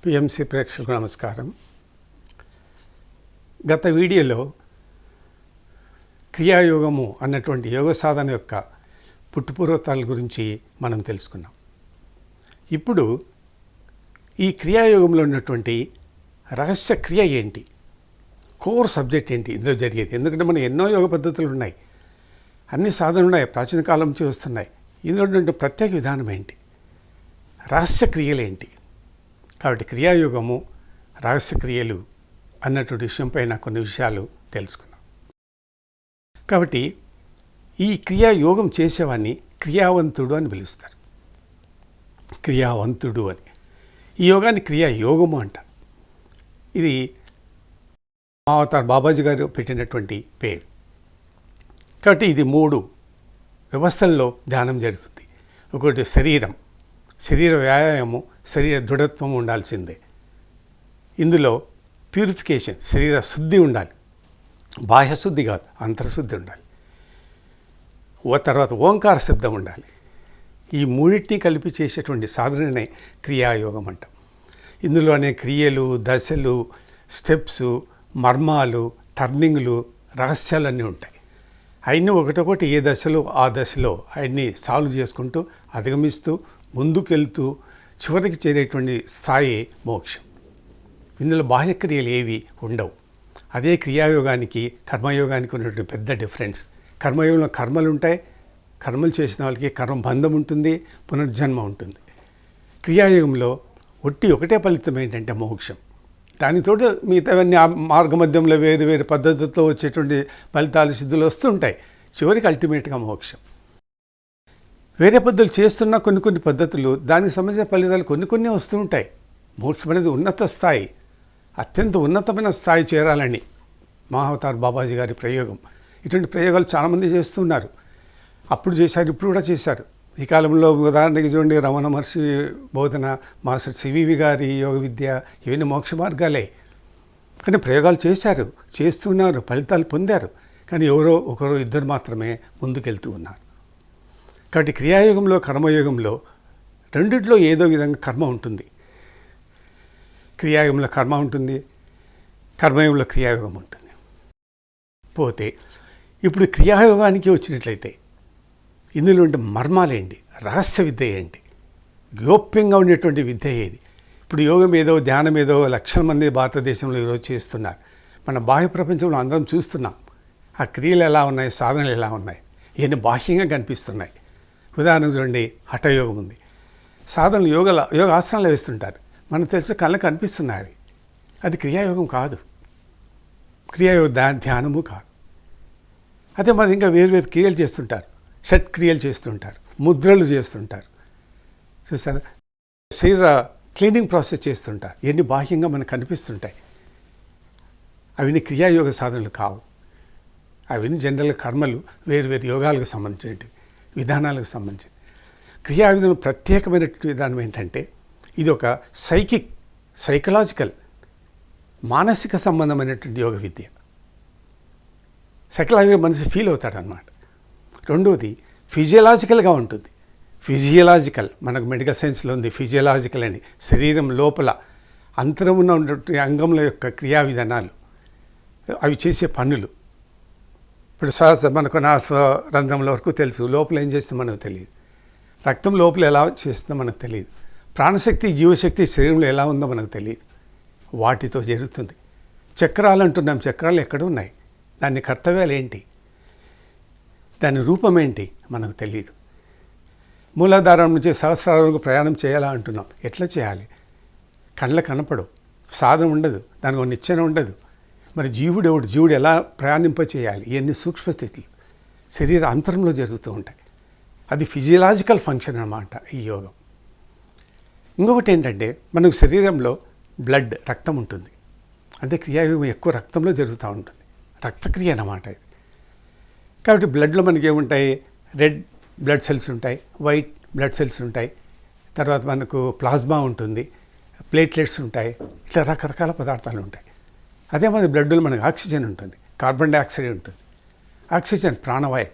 PMC ప్రేక్షకులకు నమస్కారం. గత వీడియోలో క్రియాయోగము అన్నటువంటి యోగ సాధన యొక్క పుట్టుపూర్వతాల గురించి మనం తెలుసుకున్నాం. ఇప్పుడు ఈ క్రియాయోగంలో ఉన్నటువంటి రహస్య క్రియ ఏంటి, కోర్ సబ్జెక్ట్ ఏంటి, ఇందులో జరిగేది. ఎందుకంటే మన ఎన్నో యోగ పద్ధతులు ఉన్నాయి, అన్ని సాధనలు ఉన్నాయి, ప్రాచీన కాలం నుంచి వస్తున్నాయి. ఇందులో ఉన్నటువంటి ప్రత్యేక విధానం ఏంటి, రహస్య క్రియలు ఏంటి. కాబట్టి క్రియాయోగము, రహస్య క్రియలు అన్నటువంటి విషయంపైన కొన్ని విషయాలు తెలుసుకున్నాం. కాబట్టి ఈ క్రియాయోగం చేసేవాడిని క్రియావంతుడు అని పిలుస్తారు. క్రియావంతుడు అని. ఈ యోగాన్ని క్రియాయోగము అంటారు. ఇది అవతార్ బాబాజీ గారు పెట్టినటువంటి పేరు. కాబట్టి ఇది 3 వ్యవస్థల్లో ధ్యానం జరుగుతుంది. ఒకటి శరీర వ్యాయామం, శరీర దృఢత్వం ఉండాల్సిందే. ఇందులో ప్యూరిఫికేషన్, శరీర శుద్ధి ఉండాలి, బాహ్యశుద్ధి కాదు, అంతర్శుద్ధి ఉండాలి. తర్వాత ఓంకార శబ్దం ఉండాలి. ఈ మూడింటిని కలిపి చేసేటువంటి సాధననే క్రియాయోగం అంటాం. ఇందులోనే క్రియలు, దశలు, స్టెప్స్, మర్మాలు, టర్నింగ్లు, రహస్యాలన్నీ ఉంటాయి. అవన్నీ ఒకటొకటి ఏ దశలో ఆ దశలో అవన్నీ సాల్వ్ చేసుకుంటూ అధిగమిస్తూ ముందుకెళ్తూ చివరికి చేరేటువంటి స్థాయి మోక్షం. ఇందులో బాహ్యక్రియలు ఏవి ఉండవు. అదే క్రియాయోగానికి కర్మయోగానికి ఉన్నటువంటి పెద్ద డిఫరెన్స్. కర్మయోగంలో కర్మలు ఉంటాయి, కర్మలు చేసిన వాళ్ళకి కర్మబంధం ఉంటుంది, పునర్జన్మ ఉంటుంది. క్రియాయోగంలో ఒకటే ఫలితం ఏంటంటే మోక్షం. దానితో మిగతావన్నీ మార్గమధ్యంలో వేరు వేరు పద్ధతులతో వచ్చేటువంటి ఫలితాలు, సిద్ధులు వస్తుంటాయి. చివరికి అల్టిమేట్గా మోక్షం. వేరే పద్ధతులు చేస్తున్న కొన్ని పద్ధతులు, దానికి సంబంధించిన ఫలితాలు కొన్ని వస్తూ ఉంటాయి. మోక్షం అనేది ఉన్నత స్థాయి, అత్యంత ఉన్నతమైన స్థాయి చేరాలని మహావతార్ బాబాజీ గారి ప్రయోగం. ఇటువంటి ప్రయోగాలు చాలామంది చేస్తున్నారు. అప్పుడు చేశారు, ఇప్పుడు కూడా చేశారు. ఈ కాలంలో ఉదాహరణకి చూడండి, రమణ మహర్షి బోధన, మాస్టర్ సివివి గారి యోగ విద్య, ఇవన్నీ మోక్ష మార్గాలే. కానీ ప్రయోగాలు చేశారు, చేస్తున్నారు, ఫలితాలు పొందారు. కానీ ఎవరో ఒకరో ఇద్దరు మాత్రమే ముందుకెళ్తూ ఉన్నారు. కాబట్టి క్రియాయోగంలో, కర్మయోగంలో రెండిట్లో ఏదో విధంగా కర్మ ఉంటుంది. క్రియాయోగంలో కర్మ ఉంటుంది, కర్మయోగంలో క్రియాయోగం ఉంటుంది. పోతే ఇప్పుడు క్రియాయోగానికి వచ్చినట్లయితే ఇందులో ఉండే మర్మాలేంటి, రహస్య విద్య ఏంటి, గోప్యంగా ఉండేటువంటి విద్య ఏది. ఇప్పుడు యోగం ఏదో, ధ్యానం ఏదో లక్షల మంది భారతదేశంలో ఈరోజు చేస్తున్నారు. మన బాహ్య ప్రపంచంలో అందరం చూస్తున్నాం. ఆ క్రియలు ఎలా ఉన్నాయి, సాధనలు ఎలా ఉన్నాయి, ఇవన్నీ బాహ్యంగా కనిపిస్తున్నాయి. ఉదాహరణ చూడండి, హఠయోగం ఉంది. సాధనలు యోగాసనాలు వేస్తుంటారు, మనకు తెలిసి కళ్ళకు కనిపిస్తున్నాయి. అది క్రియాయోగం కాదు, క్రియాయోగ ధ్యానము కాదు. అదే మరి ఇంకా వేరు క్రియలు చేస్తుంటారు, షట్ క్రియలు చేస్తుంటారు, ముద్రలు చేస్తుంటారు, చూసారా, శరీర క్లీనింగ్ ప్రాసెస్ చేస్తుంటారు. ఇవన్నీ బాహ్యంగా మనకు కనిపిస్తుంటాయి. అవన్నీ క్రియాయోగ సాధనలు కావు. అవన్నీ జనరల్ కర్మలు, వేరు యోగాలకు సంబంధించినవి, విధానాలకు సంబంధించి. క్రియా విధానం ప్రత్యేకమైనటువంటి విధానం ఏంటంటే ఇది ఒక సైకలాజికల్, మానసిక సంబంధమైనటువంటి యోగ విద్య. సైకలాజికల్ మనిషి ఫీల్ అవుతాడనమాట. రెండోది ఫిజియలాజికల్గా ఉంటుంది. ఫిజియలాజికల్ మనకు మెడికల్ సైన్స్లో ఉంది ఫిజియలాజికల్ అని. శరీరం లోపల అంతరమున ఉన్నటువంటి అంగముల యొక్క క్రియా విధానాలు, అవి చేసే పనులు. ఇప్పుడు మనకు రంధ్రంలో వరకు తెలుసు, లోపల ఏం చేస్తుందో మనకు తెలియదు. రక్తం లోపల ఎలా చేస్తుందో మనకు తెలియదు. ప్రాణశక్తి, జీవశక్తి శరీరంలో ఎలా ఉందో మనకు తెలియదు. వాటితో జరుగుతుంది. చక్రాలు అంటున్నాం, చక్రాలు ఎక్కడ ఉన్నాయి, దాని కర్తవ్యాలు ఏంటి, దాని రూపం ఏంటి మనకు తెలియదు. మూలాధారం నుంచి సహస్రాల వరకు ప్రయాణం చేయాలా అంటున్నాం, ఎట్లా చేయాలి, కళ్ళ కనపడవు, సాధన ఉండదు, దానికి ఒక నిచ్చెన ఉండదు. మరి జీవుడు ఎలా ప్రయాణింపచేయాలి, ఇవన్నీ సూక్ష్మస్థితులు శరీర అంతరంలో జరుగుతూ ఉంటాయి. అది ఫిజియలాజికల్ ఫంక్షన్ అన్నమాట ఈ యోగం. ఇంకొకటి ఏంటంటే మనకు శరీరంలో రక్తం ఉంటుంది. అంటే క్రియాయోగం ఎక్కువ రక్తంలో జరుగుతూ ఉంటుంది, రక్తక్రియ అన్నమాట ఇది. కాబట్టి బ్లడ్లో మనకి ఏముంటాయి, రెడ్ బ్లడ్ సెల్స్ ఉంటాయి, వైట్ బ్లడ్ సెల్స్ ఉంటాయి, తర్వాత మనకు ప్లాస్మా ఉంటుంది, ప్లేట్లెట్స్ ఉంటాయి, ఇట్లా రకరకాల పదార్థాలు ఉంటాయి. అదే మరి బ్లడ్లో మనకు ఆక్సిజన్ ఉంటుంది, కార్బన్ డైఆక్సైడ్ ఉంటుంది. ఆక్సిజన్ ప్రాణవాయువు,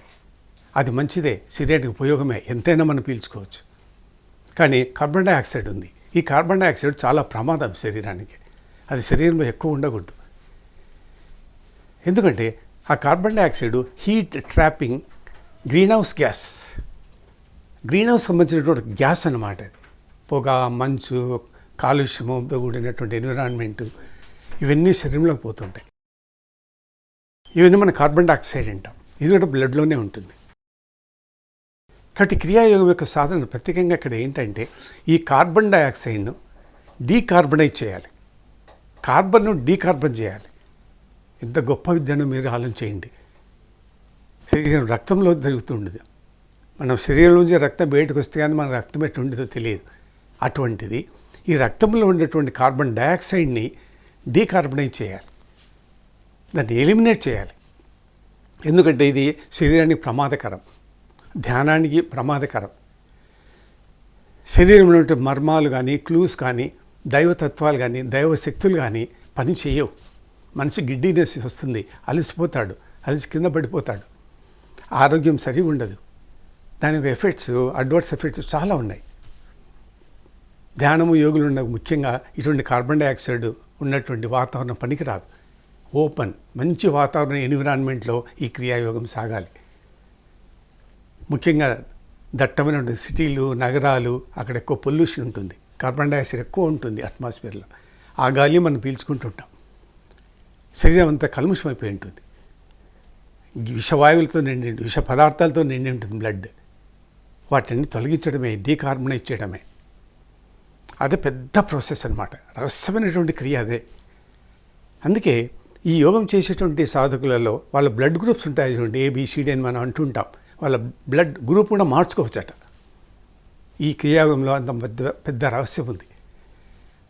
అది మంచిదే, శరీరానికి ఉపయోగమే, ఎంతైనా మనం పీల్చుకోవచ్చు. కానీ కార్బన్ డైఆక్సైడ్ ఉంది, ఈ కార్బన్ డైఆక్సైడ్ చాలా ప్రమాదం శరీరానికి. అది శరీరంలో ఎక్కువ ఉండకూడదు. ఎందుకంటే ఆ carbon dioxide heat trapping green house gas, green house సంబంధించినటువంటి గ్యాస్ అన్నమాట. పొగ, మంచు, కాలుష్యంతో కూడినటువంటి ఎన్విరాన్మెంటు ఇవన్నీ శరీరంలోకి పోతుంటాయి. ఇవన్నీ మన కార్బన్ డైఆక్సైడ్ అంటాం. ఇది కూడా బ్లడ్లోనే ఉంటుంది. కాబట్టి క్రియాయోగం యొక్క సాధన ప్రత్యేకంగా ఇక్కడ ఏంటంటే ఈ కార్బన్ డైఆక్సైడ్ను డీకార్బనైజ్ చేయాలి, కార్బన్ను డీకార్బన్ చేయాలి. ఎంత గొప్ప విద్యను మీరు ఆలోచించేయండి. శరీరం రక్తంలో జరుగుతుండదు. మనం శరీరంలోంచి రక్తం బయటకు వస్తే కానీ మన రక్తం ఎట్లా ఉండదో తెలియదు. అటువంటిది ఈ రక్తంలో ఉన్నటువంటి కార్బన్ డైఆక్సైడ్ని డీకార్బనైజ్ చేయాలి, దాన్ని ఎలిమినేట్ చేయాలి. ఎందుకంటే ఇది శరీరానికి ప్రమాదకరం, ధ్యానానికి ప్రమాదకరం. శరీరంలో ఉండే మర్మాలు కానీ, క్లూస్ కానీ, దైవతత్వాలు కానీ, దైవశక్తులు కానీ పని చేయవు. మనిషి గిడ్డినెస్ వస్తుంది, అలసిపోతాడు, అలసి కింద పడిపోతాడు, ఆరోగ్యం సరిగా ఉండదు. దానికి ఎఫెక్ట్స్, అడ్వర్స్ ఎఫెక్ట్స్ చాలా ఉన్నాయి. ధ్యానము, యోగులు ఉన్న ముఖ్యంగా ఇటువంటి కార్బన్ డైఆక్సైడ్ ఉన్నటువంటి వాతావరణం పనికిరాదు. ఓపెన్ మంచి వాతావరణ ఎన్విరాన్మెంట్లో ఈ క్రియాయోగం సాగాలి. ముఖ్యంగా దట్టమైన సిటీలు, నగరాలు, అక్కడ ఎక్కువ పొల్యూషన్ ఉంటుంది, కార్బన్ డైఆక్సైడ్ ఎక్కువ ఉంటుంది అట్మాస్ఫియర్లో. ఆ గాలి మనం పీల్చుకుంటుంటాం. శరీరం అంతా కల్ముషమైపోయి ఉంటుంది, విషవాయువులతో నిండి, విష పదార్థాలతో నిండి ఉంటుంది బ్లడ్. వాటిని తొలగించడమే, డీకార్బనైజ్ చేయడమే. అదే పెద్ద ప్రాసెస్ అన్నమాట, రహస్యమైనటువంటి క్రియ అదే. అందుకే ఈ యోగం చేసేటువంటి సాధకులలో వాళ్ళ బ్లడ్ గ్రూప్స్ ఉంటాయి చూడండి, ఏబిసిడి అని మనం అంటుంటాం. వాళ్ళ బ్లడ్ గ్రూప్ కూడా మార్చుకోవచ్చట. ఈ క్రియాయోగంలో అంత పెద్ద రహస్యం ఉంది.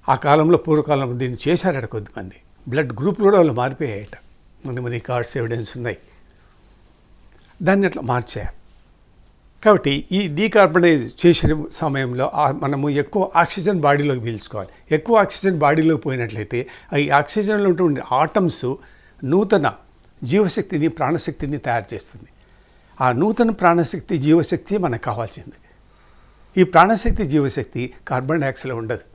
ఆ కాలంలో, పూర్వకాలంలో దీన్ని చేశారట కొద్దిమంది. బ్లడ్ గ్రూప్లు కూడా వాళ్ళు మారిపోయాయట. మన రికార్డ్స్, ఎవిడెన్స్ ఉన్నాయి. దాన్ని అట్లా మార్చేయాలి. కాబట్టి ఈ డీకార్బనైజ్ చేసిన సమయంలో మనము ఎక్కువ ఆక్సిజన్ బాడీలోకి పీల్చుకోవాలి. ఎక్కువ ఆక్సిజన్ బాడీలోకి పోయినట్లయితే ఈ ఆక్సిజన్లో ఉన్నటువంటి ఆటమ్స్ నూతన జీవశక్తిని, ప్రాణశక్తిని తయారు చేస్తుంది. ఆ నూతన ప్రాణశక్తి, జీవశక్తి మనకు కావాల్సింది. ఈ ప్రాణశక్తి, జీవశక్తి కార్బన్ డైఆక్సైడ్లో ఉండదు,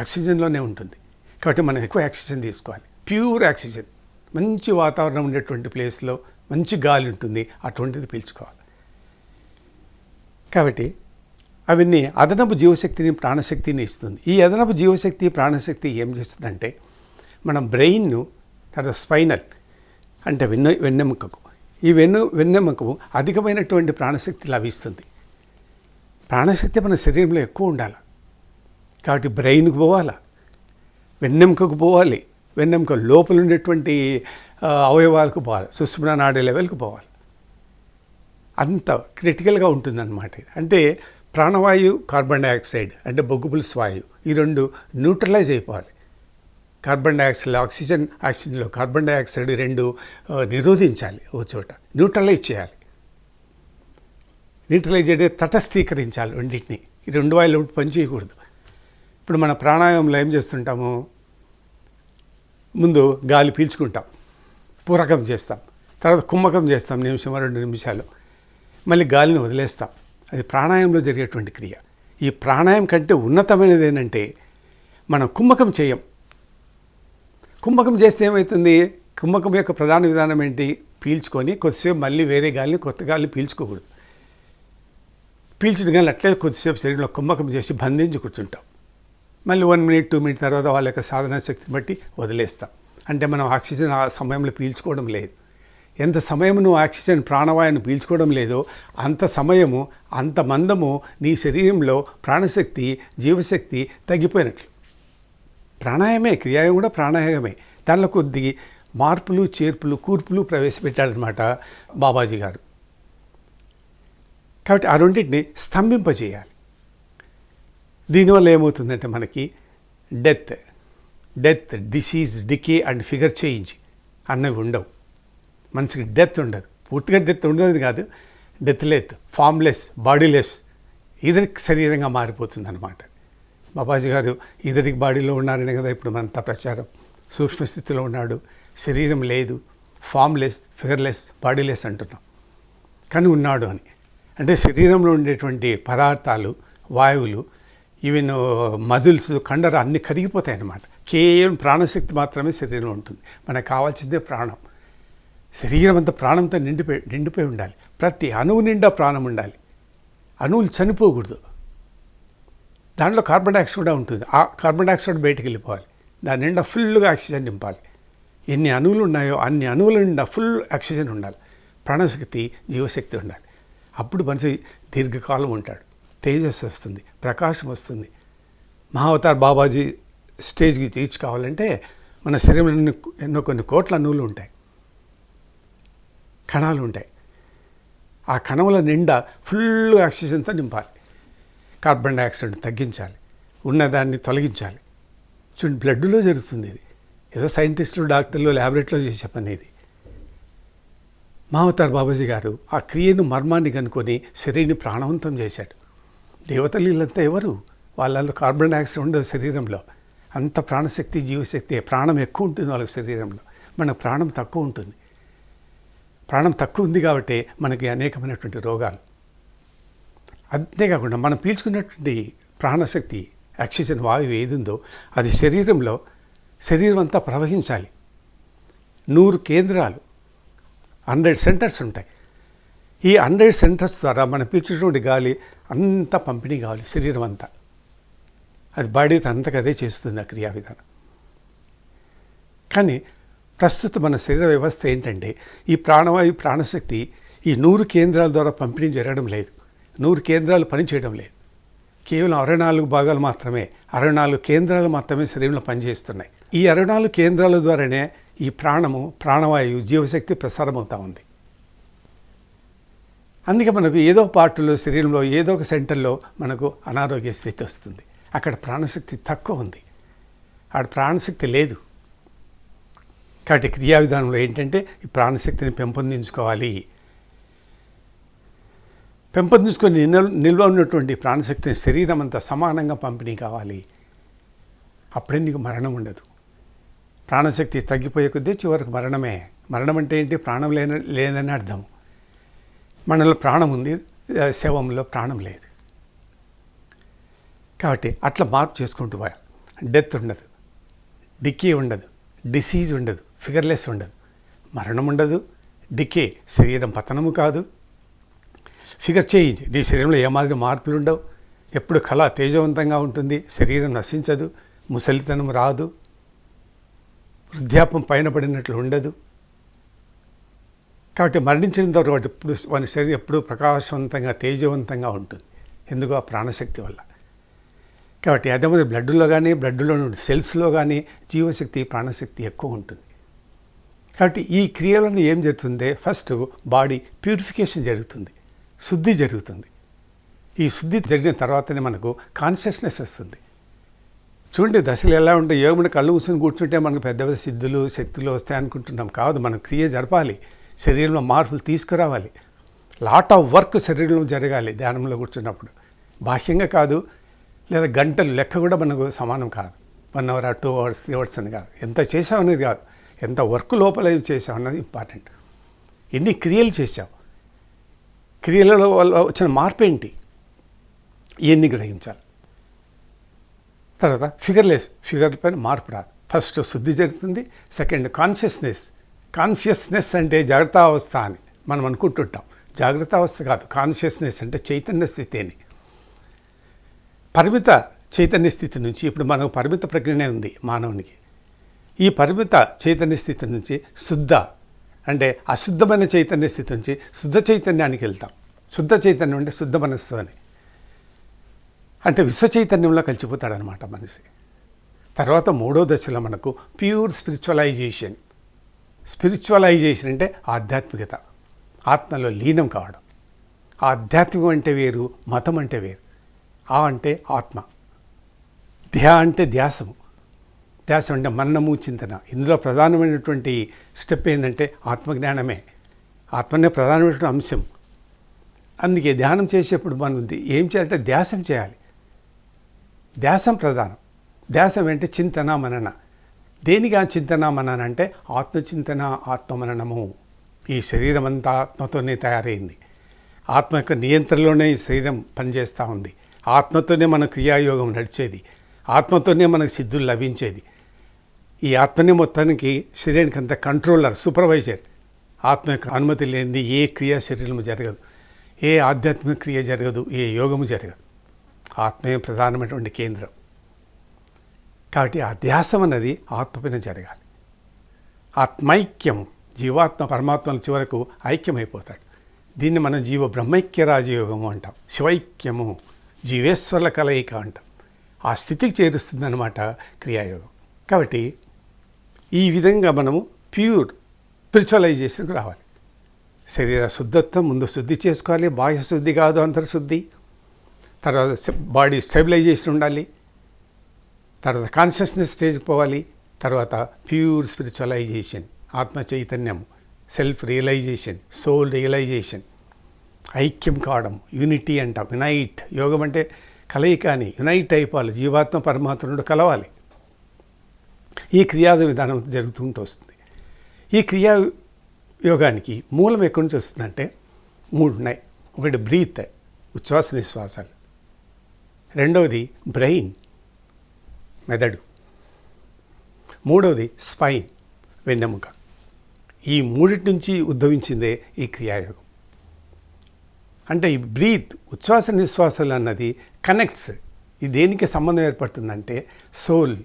ఆక్సిజన్లోనే ఉంటుంది. కాబట్టి మనం ఎక్కువ ఆక్సిజన్ తీసుకోవాలి. ప్యూర్ ఆక్సిజన్, మంచి వాతావరణం ఉండేటువంటి ప్లేస్లో మంచి గాలి ఉంటుంది, అటువంటిది పీల్చుకోవాలి. కాబట్టి అవన్నీ అదనపు జీవశక్తిని, ప్రాణశక్తిని ఇస్తుంది. ఈ అదనపు జీవశక్తి, ప్రాణశక్తి ఏం చేస్తుందంటే మనం బ్రెయిన్ను, తర్వాత స్పైనల్ అంటే వెన్నెముకకు, ఈ వెన్నెముకకు అధికమైనటువంటి ప్రాణశక్తి లభిస్తుంది. ప్రాణశక్తి మన శరీరంలో ఎక్కువ ఉండాలి. కాబట్టి బ్రెయిన్కు పోవాలా, వెన్నెముకకు పోవాలి, వెన్నెముక లోపల ఉండేటువంటి అవయవాలకు పోవాలి, సుషుమ్నా నాడి లెవెల్కి పోవాలి. అంత క్రిటికల్గా ఉంటుందన్నమాట. అంటే ప్రాణవాయువు, కార్బన్ డైఆక్సైడ్ అంటే బొగ్గు పులుసు వాయువు, ఈ రెండు న్యూట్రలైజ్ అయిపోవాలి. కార్బన్ డైఆక్సైడ్, ఆక్సిజన్లో కార్బన్ డైఆక్సైడ్ రెండు నిరోధించాలి, ఓ చోట న్యూట్రలైజ్ చేయాలి. న్యూట్రలైజ్ అంటే తటస్థీకరించాలి రెండింటిని. ఈ రెండు వాయువులు పని చేయకూడదు. ఇప్పుడు మన ప్రాణాయామంలో ఏం చేస్తుంటాము, ముందు గాలి పీల్చుకుంటాం, పూరకం చేస్తాం, తర్వాత కుమ్మకం చేస్తాం, నిమిషం 2 నిమిషాలు, మళ్ళీ గాలిని వదిలేస్తాం. అది ప్రాణాయామంలో జరిగేటువంటి క్రియ. ఈ ప్రాణాయామం కంటే ఉన్నతమైనది ఏంటంటే మనం కుంభకం చేయం. కుంభకం చేస్తే ఏమవుతుంది, కుంభకం యొక్క ప్రధాన విధానం ఏంటి, పీల్చుకొని కొద్దిసేపు మళ్ళీ వేరే గాలిని, కొత్త గాలిని పీల్చుకోకూడదు. పీల్చిన గాలిని అట్లే కొద్దిసేపు శరీరంలో కుంభకం చేసి బంధించి కూర్చుంటాం. మళ్ళీ 1 మినిట్ 2 మినిట్ తర్వాత వాళ్ళ యొక్క సాధన శక్తిని బట్టి వదిలేస్తాం. అంటే మనం ఆక్సిజన్ ఆ సమయంలో పీల్చుకోవడం లేదు. ఎంత సమయం నువ్వు ఆక్సిజన్, ప్రాణవాయువును పీల్చుకోవడం లేదో అంత సమయము, అంత మందము నీ శరీరంలో ప్రాణశక్తి, జీవశక్తి తగ్గిపోయినట్లు. ప్రాణాయామే, క్రియాయం కూడా ప్రాణాయామే. దానిలో కొద్ది మార్పులు, చేర్పులు, కూర్పులు ప్రవేశపెట్టాడనమాట బాబాజీ గారు. కాబట్టి ఆ రెండింటిని స్తంభింపజేయాలి. దీనివల్ల ఏమవుతుందంటే మనకి death, disease, decay and figure change అన్నవి ఉండవు. మనిషికి డెత్ ఉండదు, పూర్తిగా డెత్ ఉండదు కాదు, డెత్లెస్, ఫామ్లెస్, బాడీలెస్, ఇదరికి శరీరంగా మారిపోతుంది అనమాట. బాబాజీ గారు ఇదరికి బాడీలో ఉన్నారనే కదా ఇప్పుడు మనంతా ప్రచారం. సూక్ష్మస్థితిలో ఉన్నాడు, శరీరం లేదు, ఫామ్లెస్, ఫిగర్లెస్, బాడీలెస్ అంటున్నాం, కానీ ఉన్నాడు అని. అంటే శరీరంలో ఉండేటువంటి పదార్థాలు, వాయువులు ఈవెన్ మజిల్స్ కండర అన్నీ కరిగిపోతాయి అన్నమాట. కేవలం ప్రాణశక్తి మాత్రమే శరీరంలో ఉంటుంది. మనకు కావాల్సిందే ప్రాణం. శరీరం అంతా ప్రాణంతో నిండిపోయి ఉండాలి. ప్రతి అణువు నిండా ప్రాణం ఉండాలి. అణువులు చనిపోకూడదు. దాంట్లో కార్బన్ డైఆక్సైడ్ కూడా ఉంటుంది. ఆ కార్బన్ డైఆక్సైడ్ బయటికి వెళ్ళిపోవాలి. దాని నిండా ఫుల్గా ఆక్సిజన్ నింపాలి. ఎన్ని అణువులు ఉన్నాయో అన్ని అణువుల నిండా ఫుల్ ఆక్సిజన్ ఉండాలి. ప్రాణశక్తి, జీవశక్తి ఉండాలి. అప్పుడు మనిషి దీర్ఘకాలం ఉంటాడు. తేజస్సు వస్తుంది, ప్రకాశం వస్తుంది. మహావతార్ బాబాజీ స్టేజ్కి రీచ్ కావాలంటే మన శరీరంలో ఎన్నో కొన్ని కోట్ల అణువులు ఉంటాయి, కణాలు ఉంటాయి. ఆ కణముల నిండా ఫుల్ ఆక్సిజన్తో నింపాలి. కార్బన్ డైఆక్సైడ్ని తగ్గించాలి, ఉన్నదాన్ని తొలగించాలి. చూడండి, బ్లడ్లో జరుగుతుంది ఇది. ఏదో సైంటిస్టులు, డాక్టర్లు ల్యాబొరేటరీలో చేసే పని ఇది. మహావతార్ బాబాజీ గారు ఆ క్రియను, మర్మాన్ని కనుక్కొని శరీరాన్ని ప్రాణవంతం చేశాడు. దేవతలు వీళ్ళంతా ఎవరు? వాళ్ళంతా కార్బన్ డైఆక్సైడ్ ఉండదు శరీరంలో. అంత ప్రాణశక్తి, జీవశక్తి, ప్రాణం ఎక్కువ ఉంటుంది వాళ్ళ శరీరంలో. మనకు ప్రాణం తక్కువ ఉంటుంది. ప్రాణం తక్కువ ఉంది కాబట్టి మనకి అనేకమైనటువంటి రోగాలు. అంతేకాకుండా మనం పీల్చుకున్నటువంటి ప్రాణశక్తి, ఆక్సిజన్ వాయువు ఏది ఉందో అది శరీరం అంతా ప్రవహించాలి. 100 కేంద్రాలు, 100 సెంటర్స్ ఉంటాయి. ఈ 100 సెంటర్స్ ద్వారా మనం పీల్చేటువంటి గాలి అంతా పంపిణీ కావాలి శరీరం అంతా. అది బాడీతో అంతకదే చేస్తుంది ఆ క్రియా విధానం. కానీ ప్రస్తుతం మన శరీర వ్యవస్థ ఏంటంటే ఈ ప్రాణవాయు, ప్రాణశక్తి ఈ 100 కేంద్రాల ద్వారా పంపిణీ జరగడం లేదు. 100 కేంద్రాలు పనిచేయడం లేదు. కేవలం 64 భాగాలు మాత్రమే, 64 కేంద్రాలు మాత్రమే శరీరంలో పనిచేస్తున్నాయి. ఈ 64 కేంద్రాల ద్వారానే ఈ ప్రాణము, ప్రాణవాయువు, జీవశక్తి ప్రసారం అవుతూ ఉంది. అందుకే మనకు ఏదో పార్టులో శరీరంలో ఏదో ఒక సెంటర్లో మనకు అనారోగ్య స్థితి వస్తుంది. అక్కడ ప్రాణశక్తి తక్కువ ఉంది, ఆడ ప్రాణశక్తి లేదు. కాబట్టి క్రియా విధానంలో ఏంటంటే ఈ ప్రాణశక్తిని పెంపొందించుకోవాలి. పెంపొందించుకొని నిల్వ ఉన్నటువంటి ప్రాణశక్తిని శరీరం అంతా సమానంగా పంపిణీ కావాలి. అప్పుడే నీకు మరణం ఉండదు. ప్రాణశక్తి తగ్గిపోయే కొద్దీ చివరికి మరణమే. మరణం అంటే ఏంటి? ప్రాణం లేదని అర్థం. మనలో ప్రాణం ఉంది, శవంలో ప్రాణం లేదు. కాబట్టి అట్లా మార్పు చేసుకుంటూ పోయా. డెత్ ఉండదు, డికే ఉండదు, డిసీజ్ ఉండదు, ఫిగర్లెస్ ఉండదు, మరణం ఉండదు, డికే శరీరం పతనము కాదు, ఫిగర్ చేంజ్, నీ శరీరంలో ఏమాదిరి మార్పులు ఉండవు, ఎప్పుడు కళ తేజవంతంగా ఉంటుంది, శరీరం నశించదు, ముసలితనం రాదు, వృద్ధాప్యం పైన పడినట్లు ఉండదు. కాబట్టి మరణించిన తర్వాత ఎప్పుడు వాని శరీరం ఎప్పుడూ ప్రకాశవంతంగా, తేజవంతంగా ఉంటుంది. ఎందుకు? ఆ ప్రాణశక్తి వల్ల. కాబట్టి అదే బ్లడ్లో కానీ, బ్లడ్లో సెల్స్లో కానీ జీవశక్తి, ప్రాణశక్తి ఎక్కువ ఉంటుంది. కాబట్టి ఈ క్రియలను ఏం జరుగుతుంది? ఫస్ట్ బాడీ ప్యూరిఫికేషన్ జరుగుతుంది, శుద్ధి జరుగుతుంది. ఈ శుద్ధి జరిగిన తర్వాతనే మనకు కాన్షియస్నెస్ వస్తుంది. చూడండి, దశలు ఎలా ఉంటాయి. యోగముడి కళ్ళు మూసుకొని కూర్చుంటే మనకు పెద్ద పెద్ద సిద్ధులు, శక్తులు వస్తాయి అనుకుంటున్నాం. కాదు, మనం క్రియ జరపాలి, శరీరంలో మార్పులు తీసుకురావాలి. లాట్ ఆఫ్ వర్క్ శరీరంలో జరగాలి ధ్యానంలో కూర్చున్నప్పుడు. బాహ్యంగా కాదు, లేదా గంటలు లెక్క కూడా మనకు సమానం కాదు. 1 hour, 2 hours, 3 hours అని కాదు. ఎంత చేసామనేది కాదు, ఎంత వర్క్ లోపల ఏం చేసాం అన్నది ఇంపార్టెంట్. ఎన్ని క్రియలు చేసావు, క్రియల వల్ల వచ్చిన మార్పు ఏంటి, ఇవన్నీ గ్రహించాలి. తర్వాత ఫిగర్ పైన మార్పు రాదు. ఫస్ట్ శుద్ధి జరుగుతుంది. సెకండ్ కాన్షియస్నెస్ అంటే జాగ్రత్త అవస్థ అని మనం అనుకుంటుంటాం. జాగ్రత్త అవస్థ కాదు, కాన్షియస్నెస్ అంటే చైతన్య స్థితి అని. పరిమిత చైతన్య స్థితి నుంచి, ఇప్పుడు మనకు పరిమిత ప్రజ్ఞనే ఉంది మానవునికి. ఈ పరిమిత చైతన్య స్థితి నుంచి శుద్ధ అంటే అశుద్ధమైన చైతన్య స్థితి నుంచి శుద్ధ చైతన్యానికి వెళ్తాం. శుద్ధ చైతన్యం అంటే శుద్ధ మనస్సు అని, అంటే విశ్వ చైతన్యంలో కలిసిపోతాడనమాట మనిషి. తర్వాత 3వ దశలో మనకు ప్యూర్ స్పిరిచువలైజేషన్ అంటే ఆధ్యాత్మికత, ఆత్మలో లీనం కావడం. ఆధ్యాత్మికం అంటే వేరు, మతం అంటే వేరు. ఆ అంటే ఆత్మ, ధ్యా అంటే ధ్యాసం అంటే మననము, చింతన. ఇందులో ప్రధానమైనటువంటి స్టెప్ ఏంటంటే ఆత్మజ్ఞానమే. ఆత్మనే ప్రధానమైనటువంటి అంశం. అందుకే ధ్యానం చేసేప్పుడు మనం ఏం చేయాలంటే ధ్యాసం చేయాలి. ధ్యాసం ప్రధానం. ధ్యాసం అంటే చింతన, మనన. దేనిగా చింతన, మనన అంటే ఆత్మచింతన, ఆత్మమననము. ఈ శరీరం అంతా ఆత్మతోనే తయారైంది. ఆత్మ యొక్క నియంత్రణలోనే ఈ శరీరం పనిచేస్తూ ఉంది. ఆత్మతోనే మన క్రియాయోగం నడిచేది, ఆత్మతోనే మనకు సిద్ధులు లభించేది. ఈ ఆత్మనే మొత్తానికి శరీరానికి అంత కంట్రోలర్, సూపర్వైజర్. ఆత్మ యొక్క అనుమతి లేనిది ఏ క్రియ శరీరము జరగదు, ఏ ఆధ్యాత్మిక క్రియ జరగదు, ఏ యోగము జరగదు. ఆత్మే ప్రధానమైనటువంటి కేంద్రం. కాబట్టి ఆ ధ్యాసం అన్నది ఆత్మపైన జరగాలి. ఆత్మైక్యం, జీవాత్మ పరమాత్మల చివరకు ఐక్యమైపోతాడు. దీన్ని మనం జీవ బ్రహ్మైక్య రాజయోగము అంటాం, శివైక్యము, జీవేశ్వరుల కలయిక అంటాం. ఆ స్థితికి చేరుస్తుందన్నమాట క్రియాయోగం. కాబట్టి ఈ విధంగా మనము ప్యూర్ స్పిరిచువలైజేషన్కి రావాలి. శరీర శుద్ధత్వం ముందు శుద్ధి చేసుకోవాలి, బాహ్య శుద్ధి కాదు, అంతర్శుద్ధి. తర్వాత బాడీ స్టెబిలైజేషన్ ఉండాలి, తర్వాత కాన్షియస్నెస్ స్టేజ్కి పోవాలి, తర్వాత ప్యూర్ స్పిరిచువలైజేషన్, ఆత్మ చైతన్యం, సెల్ఫ్ రియలైజేషన్, సోల్ రియలైజేషన్, ఐక్యం కావడం, యూనిటీ అంటాం. యునైట్, యోగం అంటే కలయిక అని, యునైట్ అయిపోవాలి, జీవాత్మ పరమాత్ముడు కలవాలి. ఈ క్రియా విధానం జరుగుతుంటూ వస్తుంది. ఈ క్రియా యోగానికి మూలం ఎక్కడి నుంచి వస్తుందంటే 3 ఉన్నాయి. ఒకటి బ్రీత్, ఉచ్ఛ్వాస నిశ్వాసాలు. రెండవది బ్రెయిన్, మెదడు. మూడవది స్పైన్, వెన్నెముక. ఈ 3 నుంచి ఉద్భవించిందే ఈ క్రియాయోగం. అంటే ఈ బ్రీత్, ఉచ్ఛ్వాస నిశ్వాసాలు అన్నది కనెక్ట్స్. ఇది దేనికి సంబంధం ఏర్పడుతుందంటే సోల్,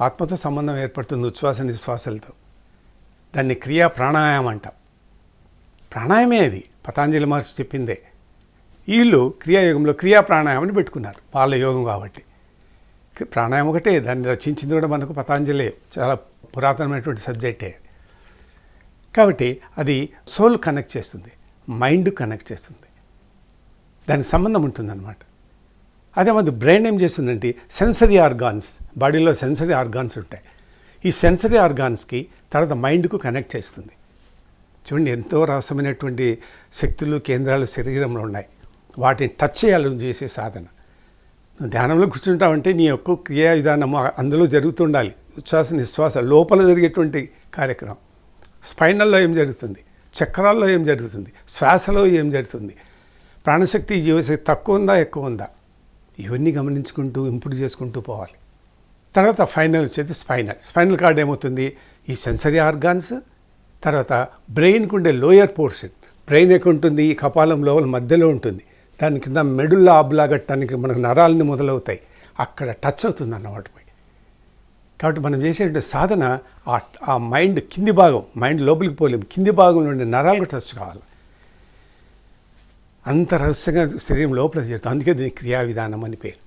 ఆత్మతో సంబంధం ఏర్పడుతుంది ఉచ్ఛ్వాస నిశ్వాసాలతో. దాన్ని క్రియా ప్రాణాయామం అంటాం. ప్రాణాయామే అది, పతాంజలి మహర్షి చెప్పిందే. వీళ్ళు క్రియాయోగంలో క్రియా ప్రాణాయామాన్ని పెట్టుకున్నారు, వాళ్ళ యోగం కాబట్టి. ప్రాణాయామం ఒకటే, దాన్ని రచించింది కూడా మనకు పతాంజలే, చాలా పురాతనమైనటువంటి సబ్జెక్టే. కాబట్టి అది సోల్ కనెక్ట్ చేస్తుంది, మైండ్ కనెక్ట్ చేస్తుంది, దానికి సంబంధం ఉంటుందన్నమాట. అదే మరి బ్రెయిన్ ఏం చేస్తుందంటే సెన్సరీ ఆర్గాన్స్, బాడీలో సెన్సరీ ఆర్గాన్స్ ఉంటాయి. ఈ సెన్సరీ ఆర్గాన్స్కి తర్వాత మైండ్కు కనెక్ట్ చేస్తుంది. చూడండి, ఎంతో రహస్యమైనటువంటి శక్తులు, కేంద్రాలు శరీరంలో ఉన్నాయి. వాటిని టచ్ చేయాలని చేసే సాధన. నువ్వు ధ్యానంలో కూర్చుంటావంటే నీ యొక్క క్రియా విధానం అందులో జరుగుతుండాలి. ఉచ్ఛ్వాస నిశ్వాస లోపల జరిగేటువంటి కార్యక్రమం. స్పైనల్లో ఏం జరుగుతుంది, చక్రాల్లో ఏం జరుగుతుంది, శ్వాసలో ఏం జరుగుతుంది, ప్రాణశక్తి, జీవశక్తి తక్కువ ఉందా, ఎక్కువ ఉందా, ఇవన్నీ గమనించుకుంటూ ఇంప్రూవ్ చేసుకుంటూ పోవాలి. తర్వాత ఫైనల్ వచ్చేది స్పైనల్ కార్డ్. ఏమవుతుంది, ఈ సెన్సరీ ఆర్గాన్స్, తర్వాత బ్రెయిన్కి ఉండే లోయర్ పోర్షన్. బ్రెయిన్ ఎక్కడ ఉంటుంది, ఈ కపాలం లోపల మధ్యలో ఉంటుంది. దాని కింద మెడుల్లా ఆబ్లాగట్టానికి మనకు నరాలని మొదలవుతాయి, అక్కడ టచ్ అవుతుంది అన్నమాట. కాబట్టి మనం చేసేటువంటి సాధన ఆ మైండ్ కింది భాగం, మైండ్ లోపలికి పోలేము, కింది భాగంలో ఉండే నరాలకు టచ్ కావాలి. అంత రహస్యంగా శరీరం లోపల చేరుతుంది. అందుకే దీనికి క్రియా విధానం అని పేరు.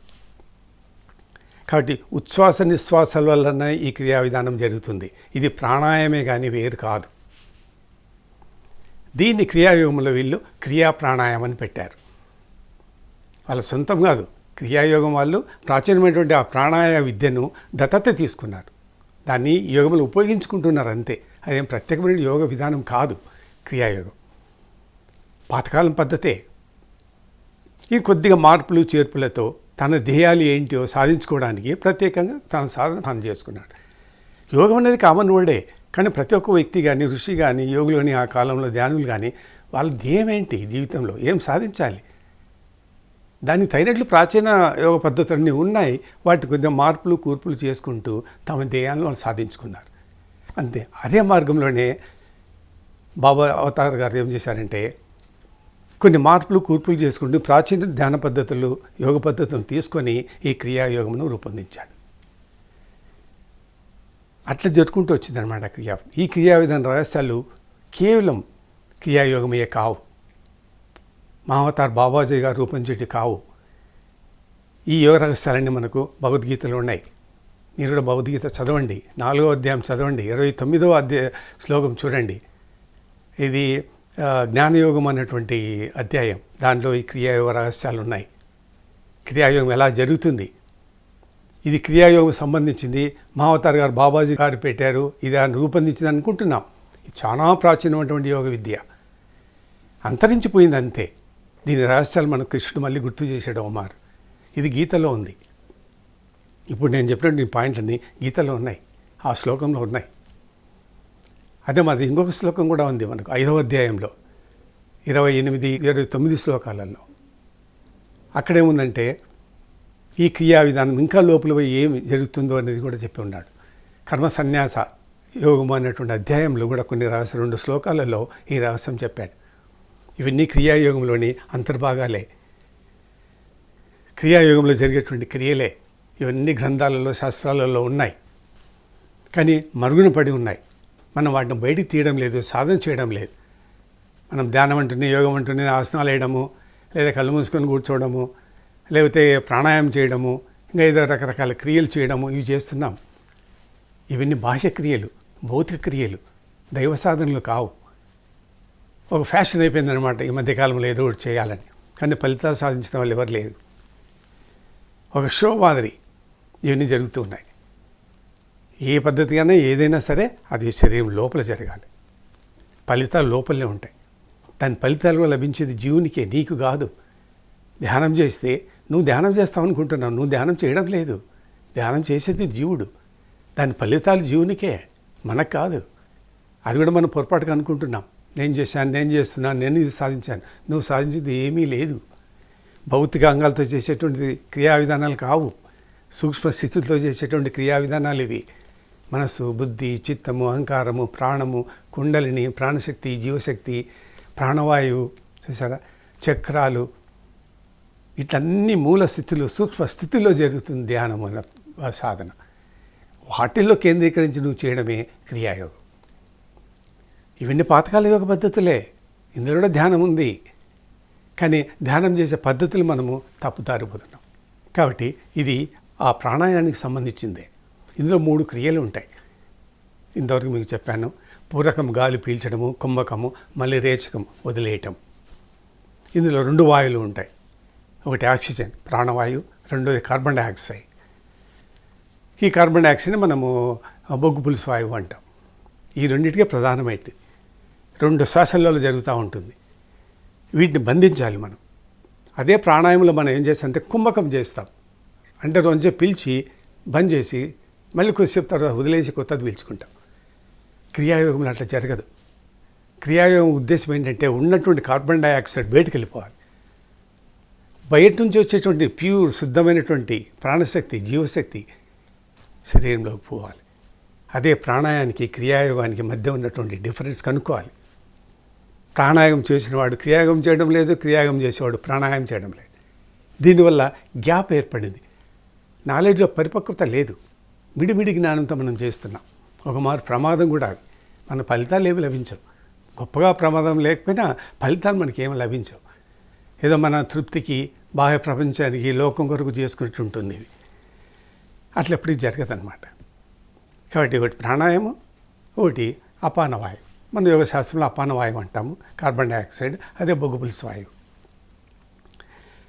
కాబట్టి ఉచ్ఛ్వాస నిశ్వాసాల వల్లనే ఈ క్రియా విధానం జరుగుతుంది. ఇది ప్రాణాయామే కానీ వేరు కాదు. దీన్ని క్రియాయోగంలో వీళ్ళు క్రియా ప్రాణాయామం అని పెట్టారు. వాళ్ళ సొంతం కాదు, క్రియాయోగం వాళ్ళు ప్రాచీనమైనటువంటి ఆ ప్రాణాయామ విద్యను దత్తత తీసుకున్నారు, దాన్ని యోగంలో ఉపయోగించుకుంటున్నారు అంతే. అదేం ప్రత్యేకమైన యోగ విధానం కాదు క్రియాయోగం, పాతకాలం పద్ధతే. ఈ కొద్దిగా మార్పులు చేర్పులతో తన ధ్యేయాలు ఏంటో సాధించుకోవడానికి ప్రత్యేకంగా తన సాధన తాను చేసుకున్నాడు. యోగం అనేది కామన్ వర్డే, కానీ ప్రతి ఒక్క వ్యక్తి కానీ, ఋషి కానీ, యోగులు కానీ, ఆ కాలంలో ధ్యానులు కానీ, వాళ్ళ ధ్యేయం ఏంటి, జీవితంలో ఏం సాధించాలి, దానికి తగినట్లు ప్రాచీన యోగ పద్ధతులన్నీ ఉన్నాయి. వాటి కొద్దిగా మార్పులు కూర్పులు చేసుకుంటూ తమ ధ్యేయాలను వాళ్ళు సాధించుకున్నారు అంతే. అదే మార్గంలోనే బాబా అవతార్ గారు ఏం చేశారంటే కొన్ని మార్పులు కూర్పులు చేసుకుంటూ ప్రాచీన ధ్యాన పద్ధతులు, యోగ పద్ధతులను తీసుకొని ఈ క్రియాయోగమును రూపొందించాడు. అట్లా జరుపుకుంటూ వచ్చిందనమాట క్రియా. ఈ క్రియా విధాన రహస్యాలు కేవలం క్రియాయోగమయ్యే కావు, మహావతార్ బాబాజీ గారు రూపొందించేటి కావు. ఈ యోగ రహస్యాలన్నీ మనకు భగవద్గీతలో ఉన్నాయి. మీరు కూడా భగవద్గీత చదవండి, 4వ అధ్యాయం చదవండి, 29వ శ్లోకం చూడండి. ఇది జ్ఞానయోగం అనేటువంటి అధ్యాయం. దాంట్లో ఈ క్రియాయోగ రహస్యాలు ఉన్నాయి. క్రియాయోగం ఎలా జరుగుతుంది, ఇది క్రియాయోగం సంబంధించింది. మహావతార్ గారు బాబాజీ గారు పెట్టారు, ఇది ఆయన రూపొందించింది అనుకుంటున్నాం. ఇది చాలా ప్రాచీనమైనటువంటి యోగ విద్య, అంతరించిపోయింది అంతే. దీని రహస్యాలు మనకు కృష్ణుడు మళ్ళీ గుర్తు చేశాడు అమ్మారు. ఇది గీతలో ఉంది. ఇప్పుడు నేను చెప్పినటువంటి పాయింట్లన్నీ గీతలో ఉన్నాయి, ఆ శ్లోకంలో ఉన్నాయి. అదే మాది ఇంకొక శ్లోకం కూడా ఉంది మనకు 5వ అధ్యాయంలో 28, 29 శ్లోకాలలో. అక్కడేముందంటే ఈ క్రియా విధానం ఇంకా లోపల పోయి ఏమి జరుగుతుందో అనేది కూడా చెప్పి ఉన్నాడు. కర్మ సన్యాస యోగము అనేటువంటి అధ్యాయంలో కూడా కొన్ని 2 శ్లోకాలలో ఈ రహస్యం చెప్పాడు. ఇవన్నీ క్రియాయోగంలోని అంతర్భాగాలే, క్రియాయోగంలో జరిగేటువంటి క్రియలే. ఇవన్నీ గ్రంథాలలో శాస్త్రాలలో ఉన్నాయి, కానీ మరుగున పడి ఉన్నాయి. మనం వాటిని బయటికి తీయడం లేదు, సాధన చేయడం లేదు. మనం ధ్యానం అంటూనే, యోగం అంటూనే ఆసనాలు వేయడము, లేదా కళ్ళు మూసుకొని కూర్చోవడము, లేకపోతే ప్రాణాయామం చేయడము, ఇంకా ఏదో రకరకాల క్రియలు చేయడము, ఇవి చేస్తున్నాం. ఇవన్నీ బాహ్య క్రియలు, భౌతిక క్రియలు, దైవ సాధనలు కావు. ఒక ఫ్యాషన్ అయిపోయిందనమాట ఈ మధ్యకాలంలో ఏదో ఒకటి చేయాలని, కానీ ఫలితాలు సాధించిన వాళ్ళు ఎవరు లేరు. ఒక షో మాదిరి ఇవన్నీ జరుగుతూ ఉన్నాయి. ఏ పద్ధతిగానే ఏదైనా సరే అది శరీరం లోపల జరగాలి. ఫలితాలు లోపలనే ఉంటాయి. దాని ఫలితాలు లభించేది జీవునికే, నీకు కాదు. ధ్యానం చేస్తే నువ్వు ధ్యానం చేస్తావు అనుకుంటున్నావు, నువ్వు ధ్యానం చేయడం లేదు. ధ్యానం చేసేది జీవుడు, దాని ఫలితాలు జీవునికే, మనకు కాదు. అది కూడా మనం పొరపాటుగా అనుకుంటున్నాం. నేను చేశాను, నేను చేస్తున్నాను, నేను ఇది సాధించాను. నువ్వు సాధించేది ఏమీ లేదు. భౌతిక అంగాలతో చేసేటువంటి క్రియా విధానాలు కావు, సూక్ష్మ స్థితులతో చేసేటువంటి క్రియా విధానాలు ఇవి. మనస్సు, బుద్ధి, చిత్తము, అహంకారము, ప్రాణము, కుండలిని, ప్రాణశక్తి, జీవశక్తి, ప్రాణవాయువు, చూసారా, చక్రాలు, ఇట్లన్నీ మూల స్థితిలో, సూక్ష్మ స్థితిలో జరుగుతుంది ధ్యానం అన్న సాధన. వాటిల్లో కేంద్రీకరించి నువ్వు చేయడమే క్రియాయోగం. ఇవన్నీ పాతకాల యోగ పద్ధతులే, ఇందులో కూడా ధ్యానం ఉంది. కానీ ధ్యానం చేసే పద్ధతులు మనము తప్పుదారిపోతున్నాం. కాబట్టి ఇది ఆ ప్రాణాయామానికి సంబంధించిందే. ఇందులో 3 క్రియలు ఉంటాయి. ఇంతవరకు మీకు చెప్పాను. పూరకం గాలి పీల్చడము, కుంభకము, మళ్ళీ రేచకం వదిలేయటం. ఇందులో 2 వాయువులు ఉంటాయి. ఒకటి ఆక్సిజన్ ప్రాణవాయువు, రెండోది కార్బన్ డైఆక్సైడ్. ఈ కార్బన్ డైఆక్సైడ్ మనము బొగ్గు పులుసు వాయువు అంటాం. ఈ రెండింటికే ప్రధానమైనది. 2 శ్వాసలలో జరుగుతూ ఉంటుంది. వీటిని బంధించాలి మనం. అదే ప్రాణాయామంలో మనం ఏం చేస్తామంటే కుంభకం చేస్తాం. అంటే రోజే పీల్చి బంద్ చేసి మళ్ళీ కొద్దిసేపు తర్వాత వదిలేసి కొత్తది పీల్చుకుంటాం. క్రియాయోగంలో అట్లా జరగదు. క్రియాయోగం ఉద్దేశం ఏంటంటే ఉన్నటువంటి కార్బన్ డైఆక్సైడ్ బయటకు వెళ్ళిపోవాలి. బయట నుంచి వచ్చేటువంటి ప్యూర్ శుద్ధమైనటువంటి ప్రాణశక్తి, జీవశక్తి శరీరంలోకి పోవాలి. అదే ప్రాణాయామానికి క్రియాయోగానికి మధ్య ఉన్నటువంటి డిఫరెన్స్ కనుక్కోవాలి. ప్రాణాయామం చేసిన వాడు క్రియాయోగం చేయడం లేదు, క్రియాయోగం చేసేవాడు ప్రాణాయామం చేయడం లేదు. దీనివల్ల గ్యాప్ ఏర్పడింది. నాలెడ్జ్లో పరిపక్వత లేదు. మిడిమిడి జ్ఞానంతో మనం చేస్తున్నాం. ఒక మారు ప్రమాదం కూడా. మన ఫలితాలు ఏమి లభించవు. గొప్పగా ప్రమాదం లేకపోయినా ఫలితాలు మనకేమి లభించవు. ఏదో మన తృప్తికి, బాహ్య ప్రపంచానికి, లోకం కొరకు చేసుకున్నట్టు ఉంటుంది ఇది. అట్లా ఎప్పటికీ జరగదన్నమాట. కాబట్టి ఒకటి ప్రాణాయామం, ఒకటి అపానవాయువు. మన యోగశాస్త్రంలో అపానవాయువు అంటాము, కార్బన్ డైఆక్సైడ్, అదే బొగ్గు పులుసు వాయువు.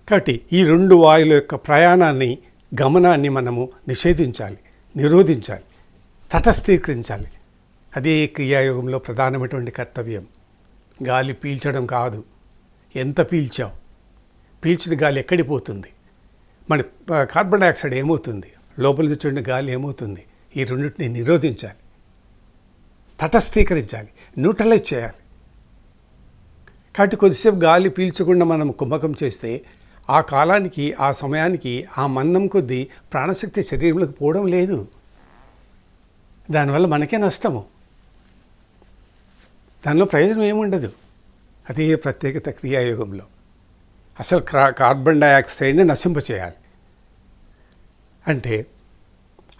కాబట్టి ఈ 2 వాయువుల యొక్క ప్రయాణాన్ని, గమనాన్ని మనము నిషేధించాలి, నిరోధించాలి, తటస్థీకరించాలి. అదే క్రియాయోగంలో ప్రధానమైనటువంటి కర్తవ్యం. గాలి పీల్చడం కాదు. ఎంత పీల్చావు, పీల్చిన గాలి ఎక్కడికి పోతుంది, మన కార్బన్ డైఆక్సైడ్ ఏమవుతుంది, లోపల నుంచి గాలి ఏమవుతుంది, ఈ రెండింటిని నిరోధించాలి, తటస్థీకరించాలి, న్యూట్రలైజ్ చేయాలి. కాబట్టి కొద్దిసేపు గాలి పీల్చకుండా మనం కుంభకం చేస్తే ఆ కాలానికి, ఆ సమయానికి, ఆ మందం కొద్దీ ప్రాణశక్తి శరీరంలోకి పోవడం లేదు. దానివల్ల మనకే నష్టము, దానిలో ప్రయోజనం ఏముండదు. అదే ప్రత్యేకత క్రియాయోగంలో. అసలు కార్బన్ డైఆక్సైడ్ని నశింపచేయాలి. అంటే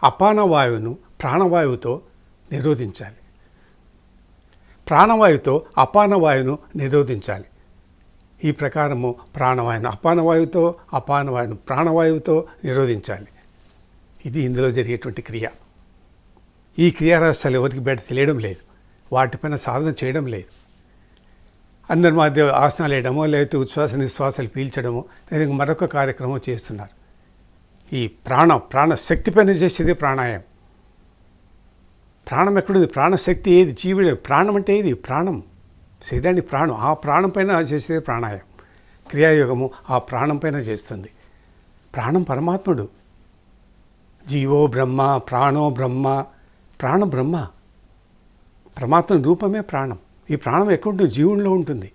అపానవాయువును ప్రాణవాయువుతో నిరోధించాలి, ప్రాణవాయువుతో అపానవాయువును నిరోధించాలి. ఈ ప్రకారము ప్రాణవాయువును అపానవాయువుతో, అపానవాయువును ప్రాణవాయువుతో నిరోధించాలి. ఇది ఇందులో జరిగేటువంటి క్రియ. ఈ క్రియా రహస్యాలు ఎవరికి బయట తెలియడం లేదు, వాటిపైన సాధన చేయడం లేదు. అందరి మధ్య ఆసనాలు వేయడమో, లేకపోతే ఉచ్ఛ్వాస నిశ్వాసాలు పీల్చడమో, లేదా మరొక కార్యక్రమం చేస్తున్నారు. ఈ ప్రాణశక్తి పైన చేసేది ప్రాణాయామం. ప్రాణం ఎక్కడుంది? ప్రాణశక్తి ఏది? జీవుడే. ప్రాణం అంటే ఏది? ప్రాణం, శరీరానికి ప్రాణం. ఆ ప్రాణం పైన చేసేది ప్రాణాయామం. క్రియాయోగము ఆ ప్రాణం పైన చేస్తుంది. ప్రాణం పరమాత్ముడు. జీవో బ్రహ్మ, ప్రాణో బ్రహ్మ. ప్రాణం బ్రహ్మ, పరమాత్మ రూపమే ప్రాణం. ఈ ప్రాణం ఎక్కడ ఉంటుంది? జీవుల్లో ఉంటుంది.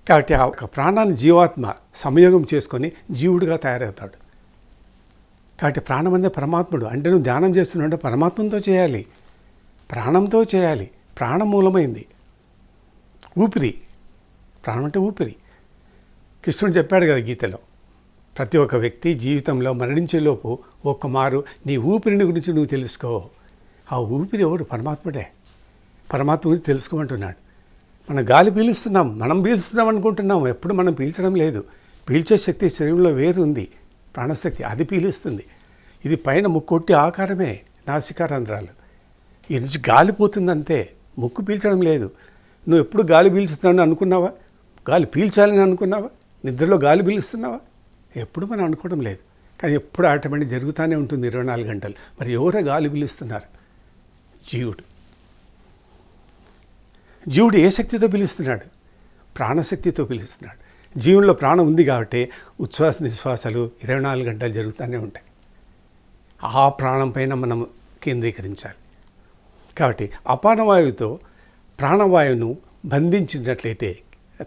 కాబట్టి ఆ ఒక ప్రాణాన్ని జీవాత్మ సంయోగం చేసుకొని జీవుడిగా తయారవుతాడు. కాబట్టి ప్రాణం అనేది పరమాత్ముడు. అంటే నువ్వు ధ్యానం చేస్తున్నావు పరమాత్మతో చేయాలి, ప్రాణంతో చేయాలి. ప్రాణం మూలమైంది. ఊపిరి, ప్రాణం అంటే ఊపిరి. కృష్ణుడు చెప్పాడు కదా గీతలో, ప్రతి ఒక్క వ్యక్తి జీవితంలో మరణించేలోపు ఒక్క మారు నీ ఊపిరిని గురించి నువ్వు తెలుసుకో. ఆ ఊపిరి ఎవరు? పరమాత్ముడే. పరమాత్మ గురించి తెలుసుకోమంటున్నాడు. మనం గాలి పీలుస్తున్నాం, మనం పీలుస్తున్నాం అనుకుంటున్నాం, ఎప్పుడు మనం పీల్చడం లేదు. పీల్చే శక్తి శరీరంలో వేరు ఉంది, ప్రాణశక్తి, అది పీలుస్తుంది. ఇది పైన ముక్కొట్టి ఆకారమే, నాసికారంధ్రాలు. ఈ నుంచి గాలి పోతుందంతే, ముక్కు పీల్చడం లేదు. నువ్వు ఎప్పుడు గాలి పీల్చుతున్నావు అనుకున్నావా? గాలి పీల్చాలని అనుకున్నావా? నిద్రలో గాలి పీలుస్తున్నావా? ఎప్పుడు మనం అనుకోవడం లేదు. కానీ ఎప్పుడు ఆటోమేటిక్ జరుగుతూనే ఉంటుంది 24 గంటలు. మరి ఎవరో గాలి పీలుస్తున్నారు? జీవుడు. జీవుడు ఏ శక్తితో పిలుస్తున్నాడు? ప్రాణశక్తితో పిలుస్తున్నాడు. జీవుల్లో ప్రాణం ఉంది కాబట్టి ఉచ్ఛ్వాస నిశ్వాసాలు 24 గంటలు జరుగుతూనే ఉంటాయి. ఆ ప్రాణం పైన మనం కేంద్రీకరించాలి. కాబట్టి అపానవాయువుతో ప్రాణవాయువును బంధించినట్లయితే,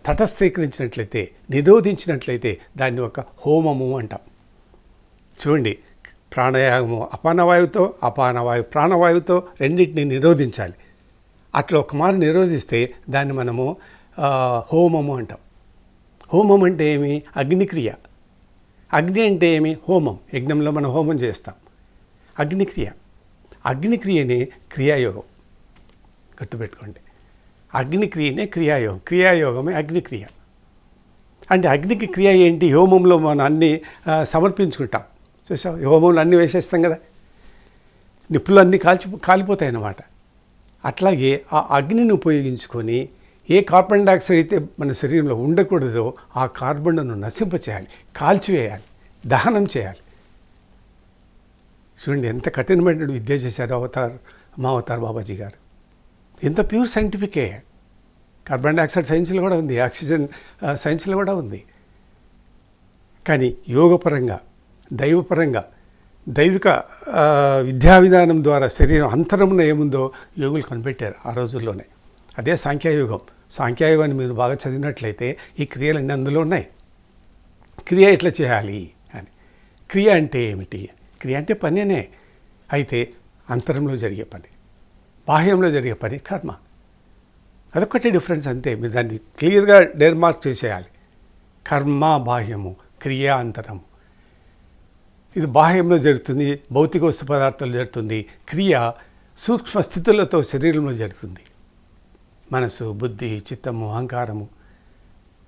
తటస్థీకరించినట్లయితే, నిరోధించినట్లయితే దాన్ని ఒక హోమము అంటాం. చూడండి, ప్రాణాయామము అపానవాయువుతో, ప్రాణవాయువుతో రెండింటిని నిరోధించాలి. అట్లా ఒక మారు నిరోధిస్తే దాన్ని మనము హోమము అంటాం. హోమం అంటే ఏమి? అగ్నిక్రియ. అగ్ని అంటే ఏమి? హోమం. యజ్ఞంలో మనం హోమం చేస్తాం. అగ్నిక్రియ. అగ్నిక్రియనే క్రియాయోగం. గుర్తుపెట్టుకోండి, అగ్నిక్రియనే క్రియాయోగం. క్రియాయోగమే అగ్నిక్రియ. అంటే అగ్నికి క్రియ ఏంటి? హోమంలో మనం అన్నీ సమర్పించుకుంటాం. చూసావు, హోమంలో అన్నీ వేసేస్తాం కదా, నిప్పులు అన్నీ కాలిపోతాయి అన్నమాట. అట్లాగే ఆ అగ్నిని ఉపయోగించుకొని ఏ కార్బన్ డైఆక్సైడ్ అయితే మన శరీరంలో ఉండకూడదో ఆ కార్బన్ను నశింపచేయాలి, కాల్చివేయాలి, దహనం చేయాలి. చూడండి ఎంత కఠినమైన విద్య చేశారు మా అవతార్ బాబాజీ గారు. ఎంత ప్యూర్ సైంటిఫికే. కార్బన్ డైఆక్సైడ్ సైన్స్లో కూడా ఉంది, ఆక్సిజన్ సైన్స్లో కూడా ఉంది. కానీ యోగపరంగా, దైవపరంగా, దైవిక విద్యా విధానం ద్వారా శరీరం అంతరమున ఏముందో యోగులు కనిపెట్టారు ఆ రోజుల్లోనే. అదే సాంఖ్యయోగం. సాంఖ్యయోగాన్ని మీరు బాగా చదివినట్లయితే ఈ క్రియలన్నీ అందులో ఉన్నాయి. క్రియ ఎట్లా చేయాలి అని. క్రియ అంటే ఏమిటి? క్రియ అంటే పనినే. అయితే అంతరంలో జరిగే పని, బాహ్యంలో జరిగే పని కర్మ. అదొక్కటే డిఫరెన్స్ అంతే. మీరు దాన్ని క్లియర్గా డెర్మార్క్ చేసేయాలి. కర్మ బాహ్యము, క్రియ అంతరము. ఇది బాహ్యంలో జరుగుతుంది, భౌతిక వస్తు పదార్థాలు జరుగుతుంది. క్రియ సూక్ష్మ స్థితులతో శరీరంలో జరుగుతుంది. మనసు, బుద్ధి, చిత్తము, అహంకారము,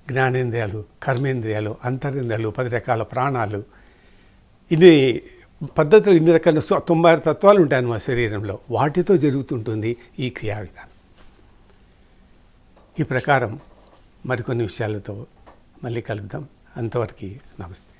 జ్ఞానేంద్రియాలు, కర్మేంద్రియాలు, అంతరింద్రియాలు, 10 రకాల ప్రాణాలు, ఇన్ని పద్ధతులు, ఇన్ని రకాల 96 తత్వాలు ఉంటాయి మా శరీరంలో. వాటితో జరుగుతుంటుంది ఈ క్రియా విధానం. ఈ ప్రకారం మరికొన్ని విషయాలతో మళ్ళీ కలుద్దాం. అంతవరకు నమస్తే.